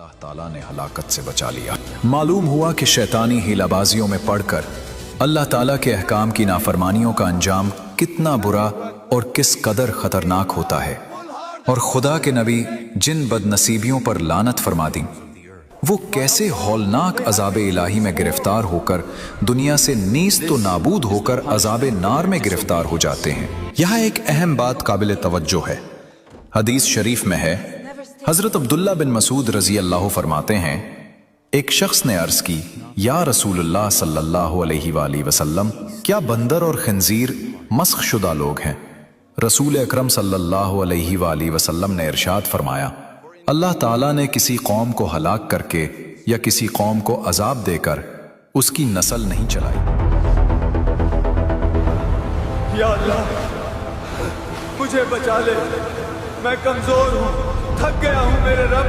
अल्लाह ताला ने हलाकत से बचा लिया। मालूम हुआ कि शैतानी हीलाबाजियों में पड़कर अल्लाह ताला के अहकाम की नाफरमानियों का अंजाम कितना बुरा और किस कदर खतरनाक होता है, और खुदा के नबी जिन बदनसीबियों पर लानत फरमा दी वो कैसे हौलनाक अजाब इलाही में गिरफ्तार होकर दुनिया से नीस्त तो नाबूद होकर अजाब नार में गिरफ्तार हो जाते हैं। यहाँ एक अहम बात काबिल तवज्जो है। हदीस शरीफ में है, हजरत अब्दुल्ला बिन मसूद रजी अल्लाह फरमाते हैं, एक शख्स ने अर्ज की, या रसूलुल्लाह सल्लल्लाहु अलैहि वसल्लम, क्या बंदर और खंजीर मस्ख शुदा लोग हैं? रसूल अकरम सल्लल्लाहु अलैहि वसल्लम ने इरशाद फरमाया, अल्लाह ताला ने किसी कौम को हलाक करके या किसी कौम को अजाब देकर उसकी नस्ल नहीं चलाई। या अल्लाह मुझे बचा ले, मैं कमजोर हूं, थक गया हूं मेरे रब।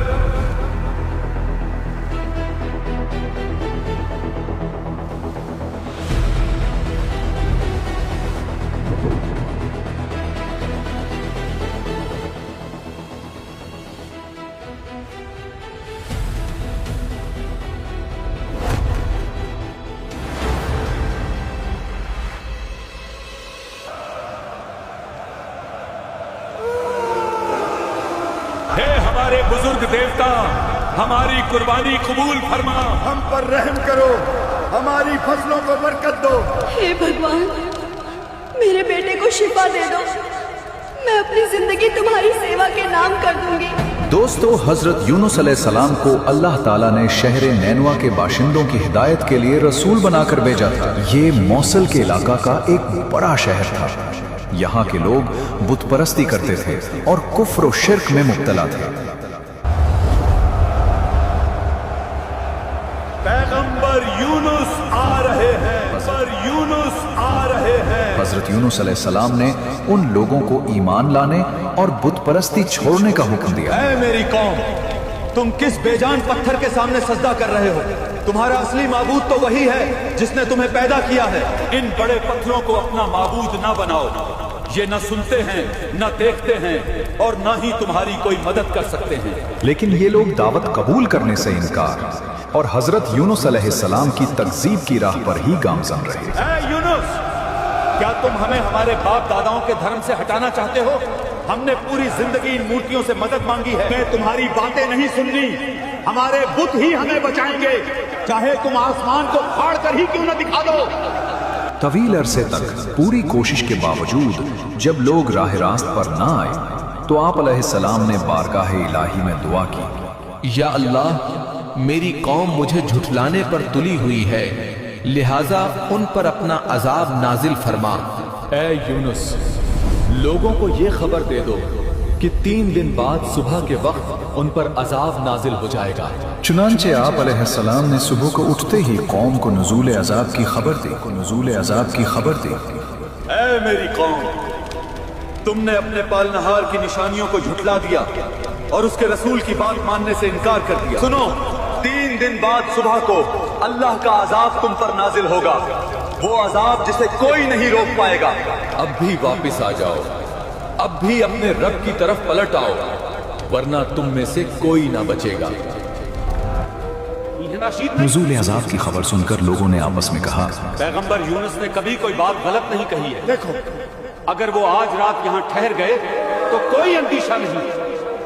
हमारे बुजुर्ग देवता, हमारी कुर्बानी कबूल फरमा, हम पर रहम करो, हमारी फसलों को बरकत दो। हे भगवान, मेरे बेटे को शिफा दे दो, मैं अपनी जिंदगी तुम्हारी सेवा के नाम कर दूंगी। दोस्तों, हजरत यूनुस अलैहिस्सलाम को अल्लाह ताला ने शहर नैनवा के बाशिंदों की हिदायत के लिए रसूल बनाकर भेजा था। ये मौसल के इलाका का एक बड़ा शहर था। यहाँ के लोग बुत परस्ती करते थे और कुफ्र और शिर्क में मुब्तला थे। पैगंबर यूनुस आ रहे हैं, यूनुस आ रहे हैं। हजरत यूनुस अलैहिस्सलाम ने उन लोगों को ईमान लाने और बुत परस्ती छोड़ने का हुक्म दिया। ऐ मेरी कौम, तुम किस बेजान पत्थर के सामने सजदा कर रहे हो? तुम्हारा असली माबूद तो वही है जिसने तुम्हें पैदा किया है। इन बड़े पत्थरों को अपना माबूद ना बनाओ। ये न सुनते हैं, न देखते हैं, और न ही तुम्हारी कोई मदद कर सकते हैं। लेकिन ये लोग दावत कबूल करने से इनकार और हजरत यूनुस अलैहिस्सलाम की तकजीब की राह पर ही गामजन रहे। ऐ यूनुस, क्या तुम हमें हमारे बाप दादाओं के धर्म से हटाना चाहते हो? हमने पूरी जिंदगी इन मूर्तियों से मदद मांगी है। मैं तुम्हारी बातें नहीं सुननी, हमारे बुत ही हमें बचाएंगे, चाहे तुम आसमान को फाड़ कर ही क्यों न दिखा दो। तवील अरसे तक पूरी कोशिश के बावजूद जब लोग राह रास्त पर ना आए तो आप अलैहिस्सलाम ने बारगाह इलाही में दुआ की, या अल्लाह, मेरी कौम मुझे झुठलाने पर तुली हुई है, लिहाजा उन पर अपना अजाब नाजिल फरमा। ऐ यूनुस, लोगों को ये खबर दे दो कि 3 दिन बाद सुबह के वक्त उन पर अजाब नाजिल हो जाएगा। चुनांचे आप अलैहिस्सलाम ने सुबह को उठते ही कौम को नुज़ूल अजाब की खबर दी। ऐ मेरी कौम, तुमने अपने पालनहार की निशानियों को झुठला दिया और उसके रसूल की बात मानने से इनकार कर दिया। सुनो, 3 दिन बाद सुबह को अल्लाह का अजाब तुम पर नाजिल होगा, वो अजाब जिसे कोई नहीं रोक पाएगा। अब भी वापिस आ जाओ, अब भी अपने रब की तरफ पलट आओ, वरना तुम में से कोई ना बचेगा। नुज़ूल अजाब की खबर सुनकर लोगों ने आपस में कहा, पैगंबर यूनुस ने कभी कोई बात गलत नहीं कही है। देखो, अगर वो आज रात यहाँ ठहर गए तो कोई अंदेशा नहीं,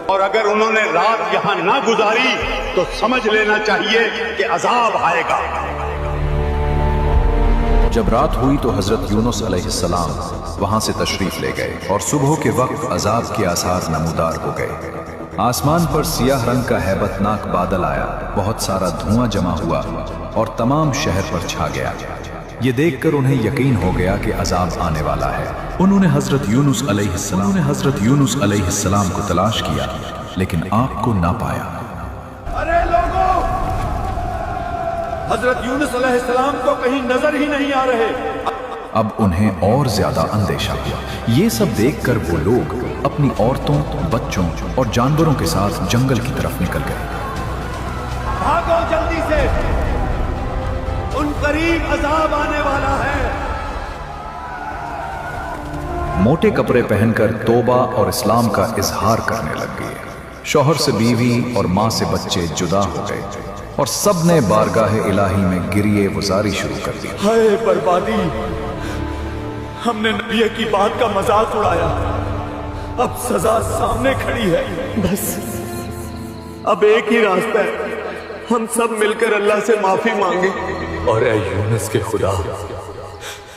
और अगर उन्होंने रात यहाँ ना गुजारी तो समझ लेना चाहिए कि अजाब आएगा। जब रात हुई तो हजरत यूनुस अलैहिस्सलाम वहां से तशरीफ ले गए और सुबह के वक्त अजाब के आसार नमूदार हो गए। आसमान पर सियाह रंग का हैबतनाक बादल आया, बहुत सारा धुआं जमा हुआ और तमाम शहर पर छा गया। ये देखकर उन्हें यकीन हो गया कि अजाब आने वाला है। उन्होंने हजरत यूनुस अलैहिस्सलाम को तलाश किया, लेकिन आग को ना पाया। अरे लोगों, हजरत यूनुस अलैहिस्सलाम को कहीं नजर ही नहीं आ रहे। अब उन्हें और ज्यादा अंदेशा हुआ। ये सब देखकर वो लोग अपनी औरतों, बच्चों और जानवरों के साथ जंगल की तरफ निकल गए। भागो जल्दी से, उन करीब अजाब आने वाला है। मोटे कपड़े पहनकर तौबा और इस्लाम का इजहार करने लग गए। शौहर से बीवी और माँ से बच्चे जुदा हो गए और सब ने बारगाह इलाही में गिरिए गुजारी शुरू कर दी। हाय बर्बादी, हमने नबी की बात का मजाक उड़ाया, अब सजा सामने खड़ी है। बस अब एक ही रास्ता है, हम सब मिलकर अल्लाह से माफी मांगे। और ऐ यूनुस के खुदा,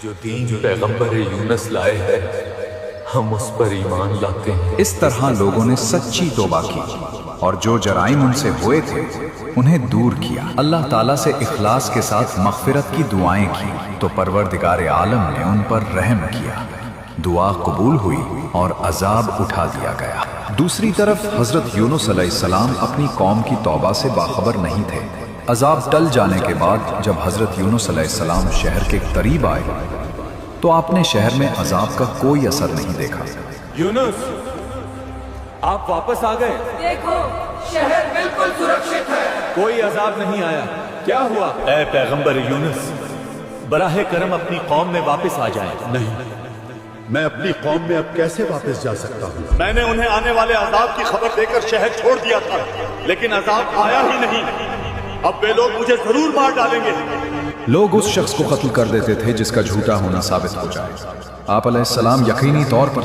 जो दीन पैगंबर यूनुस लाए हैं, हम उस पर ईमान लाते हैं। इस तरह लोगों ने सच्ची तौबा की और जो जराइम उनसे हुए थे उन्हें दूर किया। अल्लाह ताला से इखलास के साथ मग़फ़िरत की दुआएं की तो परवरदिगार आलम ने उन पर रहम किया, दुआ कबूल हुई और अजाब उठा दिया गया। दूसरी तरफ हजरत यूनुस अलैहिस्सलाम अपनी कौम की तौबा से बाखबर नहीं थे। अजाब टल जाने के बाद जब हजरत यूनुस अलैहिस्सलाम शहर के करीब आए तो आपने शहर में अजाब का कोई असर नहीं देखा। यूनुस, आप वापस आ गए? देखो, शहर बिल्कुल सुरक्षित है। कोई अजाब नहीं आया। क्या हुआ? ऐ पैगंबर यूनुस, बराहे करम अपनी कौम में वापस आ जाए। नहीं, मैं अपनी कौम में अब कैसे वापस जा सकता हूँ? मैंने उन्हें आने वाले अजाब की खबर देकर शहर छोड़ दिया था, लेकिन अजाब आया ही नहीं। अब वे लोग मुझे जरूर मार डालेंगे। लोग उस शख्स को कत्ल कर देते थे जिसका झूठा होना साबित हो जाए। आप अलैहिस्सलाम यकीनी तौर पर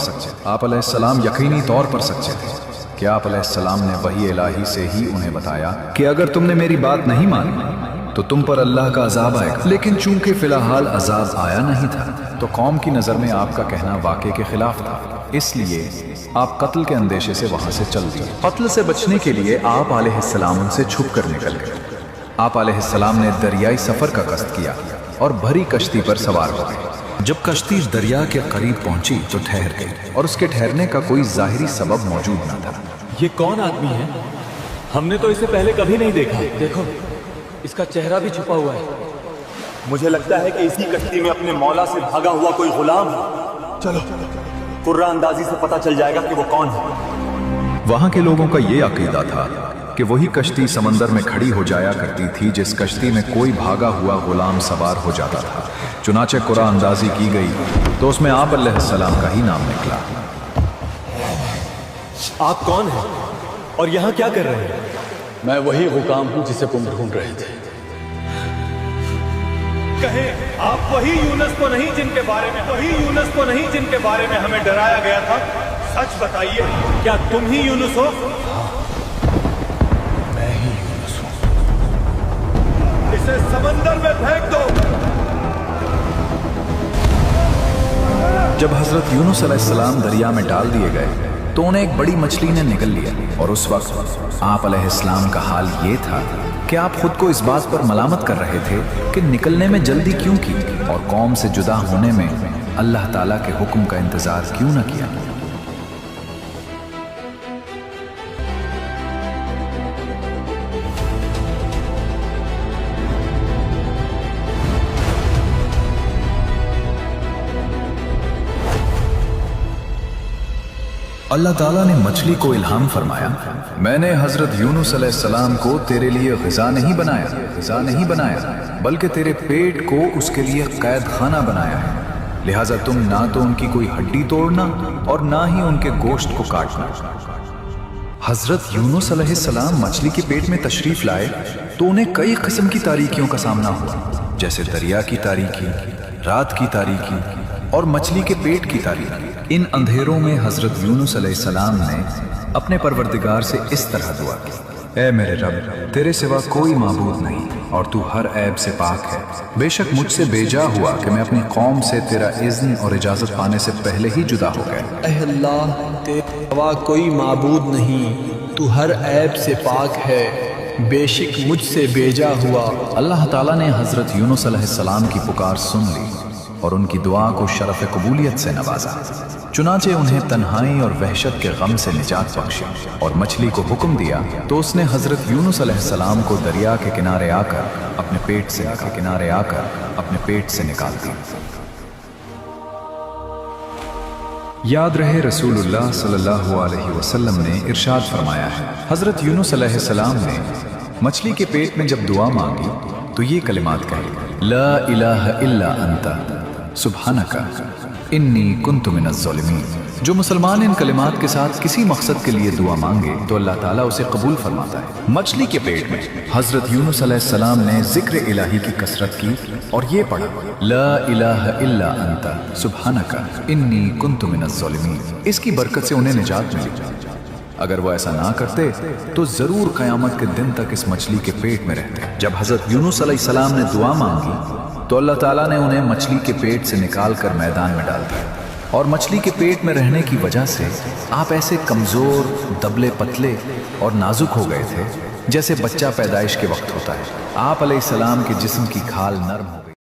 सच्चे थे। क्या आप अलैहिस्सलाम ने वही इलाही से ही उन्हें बताया कि अगर तुमने मेरी बात नहीं मानी तो तुम पर अल्लाह का अजाब आएगा। लेकिन चूंकि फिलहाल अजाब आया नहीं था तो कौम की नज़र में आपका कहना वाक़े के खिलाफ था, इसलिए आप कत्ल के अंदेशे से वहां से चल दिए। कत्ल से बचने के लिए आप अलैहिस्सलाम उनसे छुप कर निकल गए। आप अलैहिस्सलाम ने दरियाई सफर का कष्ट किया और भरी कश्ती पर सवार हो गए। जब कश्ती दरिया के करीब पहुंची तो ठहर गई और उसके ठहरने का कोई जाहिरी सबब मौजूद न था। ये कौन आदमी है? हमने तो इसे पहले कभी नहीं देखा। देखो, इसका चेहरा भी छुपा हुआ है। मुझे लगता है कि इसी कश्ती में अपने मौला से भागा हुआ कोई गुलाम है। चलो, कुर्रा अंदाजी से पता चल जाएगा कि वो कौन है। वहां के लोगों का ये अकीदा था कि वही कश्ती समंदर में खड़ी हो जाया करती थी जिस कश्ती में कोई भागा हुआ गुलाम सवार हो जाता था। चुनाचे कुरान अंदाजी की गई तो उसमें आप अलैहिस्सलाम का ही नाम निकला। आप कौन हैं और यहाँ क्या कर रहे हैं? मैं वही गुलाम हूँ जिसे तुम ढूंढ रहे थे। कहें आप वही यूनुस तो नहीं जिनके बारे में हमें डराया गया था? सच बताइए, क्या तुम ही यूनुस हो? मैं ही यूनुस हूँ। इसे समंदर में फेंक दो। जब हजरत यूनुस अलैहिस्सलाम दरिया में डाल दिए गए तो उन्हें एक बड़ी मछली ने निगल लिया और उस वक्त आप अलैहिस्सलाम का हाल ये था कि आप खुद को इस बात पर मलामत कर रहे थे कि निकलने में जल्दी क्यों की और कौम से जुदा होने में अल्लाह ताला के हुक्म का इंतजार क्यों न किया। अल्लाह ताला ने मछली को इल्हाम फरमाया, मैंने हजरत यूनुस अलैहिस्सलाम को तेरे लिए ग़िज़ा नहीं बनाया बल्कि तेरे पेट को उसके लिए कैद खाना बनाया है। लिहाजा तुम ना तो उनकी कोई हड्डी तोड़ना और ना ही उनके गोश्त को काटना। हजरत यूनुस अलैहिस्सलाम मछली के पेट में तशरीफ लाए तो उन्हें कई किस्म की तारीकियों का सामना हुआ, जैसे दरिया की तारीकी, रात की तारीकी और मछली के पेट की तारीकी। इन अंधेरों में हजरत यूनुस अलैहिस्सलाम ने अपने परवरदिगार से इस तरह दुआ की, ऐ मेरे रब, तेरे सिवा कोई माबूद नहीं और तू हर ऐब से पाक है। बेशक मुझसे बेजा हुआ कि मैं अपनी कौम से तेरा इज़्न और इजाजत पाने से पहले ही जुदा हो गया। ऐ अल्लाह, तेरे सिवा कोई माबूद नहीं, तू हर ऐब से पाक है, बेशक मुझसे बेजा हुआ। अल्लाह ताला ने हजरत यूनुस अलैहिस्सलाम की पुकार सुन ली और उनकी दुआ को शरफ कबूलियत से नवाजा। चुनाचे उन्हें तन्हाई और वहशत के गम से निजात बख्शी और मछली को हुक्म दिया तो उसने हजरत यूनुस अलैहिस्सलाम को दरिया के किनारे आकर अपने पेट से निकाल दी। याद रहे, रसूलुल्लाह सल्लल्लाहु अलैहि वसल्लम ने इरशाद फरमाया है, हजरत यूनुस अलैहिस्सलाम ने मछली के पेट में जब दुआ मांगी तो ये कलिमात कहे, ला इलाहा इल्ला अंता सुब्हानका इन्नी कुन्तु मिनज़ ज़ालिमीन। जो मुसलमान इन कलिमात के साथ किसी मकसद के लिए दुआ मांगे तो अल्लाह ताला उसे कबूल फरमाता है। मछली के पेट में हजरत यूनुस अलैहिस्सलाम ने जिक्र इलाही की कसरत की और ये पढ़ा, ला इलाहा इल्ला अंता सुब्हानका इन्नी कुन्तु मिनज़ ज़ालिमीन। इसकी बरकत से उन्हें निजात मिली। अगर वो ऐसा ना करते तो जरूर कयामत के दिन तक इस मछली के पेट में रहते। जब हजरत यूनुस अलैहिस्सलाम ने दुआ मांगी तो अल्लाह ताला ने उन्हें मछली के पेट से निकाल कर मैदान में डाल दिया। और मछली के पेट में रहने की वजह से आप ऐसे कमजोर, दबले पतले और नाजुक हो गए थे जैसे बच्चा पैदाइश के वक्त होता है। आप अलैहिस्सलाम के जिस्म की खाल नरम हो